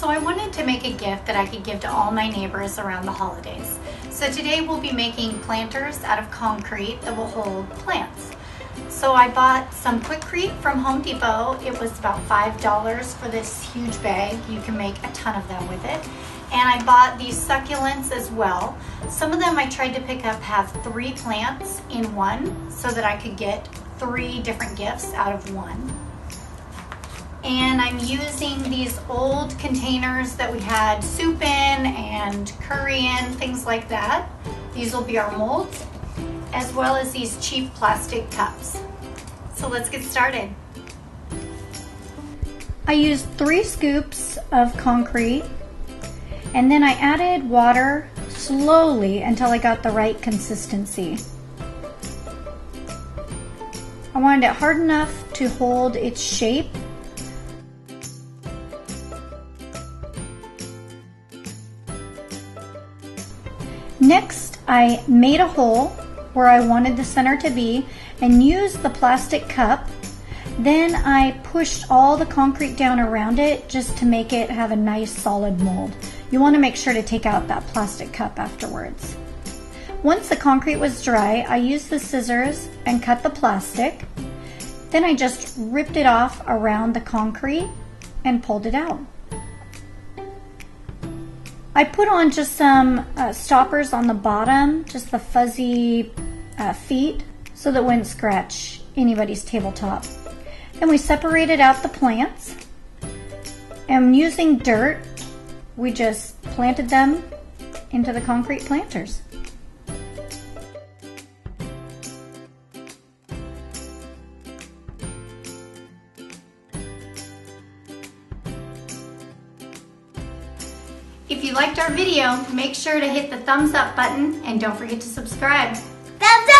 So I wanted to make a gift that I could give to all my neighbors around the holidays. So today we'll be making planters out of concrete that will hold plants. So I bought some Quikrete from Home Depot. It was about $5 for this huge bag. You can make a ton of them with it. And I bought these succulents as well. Some of them I tried to pick up have 3 plants in one so that I could get 3 different gifts out of one. And I'm using these old containers that we had soup in and curry in, things like that. These will be our molds, as well as these cheap plastic cups. So let's get started. I used 3 scoops of concrete, and then I added water slowly until I got the right consistency. I wanted it hard enough to hold its shape. Next, I made a hole where I wanted the center to be and used the plastic cup. Then I pushed all the concrete down around it just to make it have a nice solid mold. You want to make sure to take out that plastic cup afterwards. Once the concrete was dry, I used the scissors and cut the plastic. Then I just ripped it off around the concrete and pulled it out. I put on just some stoppers on the bottom, just the fuzzy feet, so that it wouldn't scratch anybody's tabletop. Then we separated out the plants, and using dirt, we just planted them into the concrete planters. If you liked our video, make sure to hit the thumbs up button and don't forget to subscribe. Thumbs up!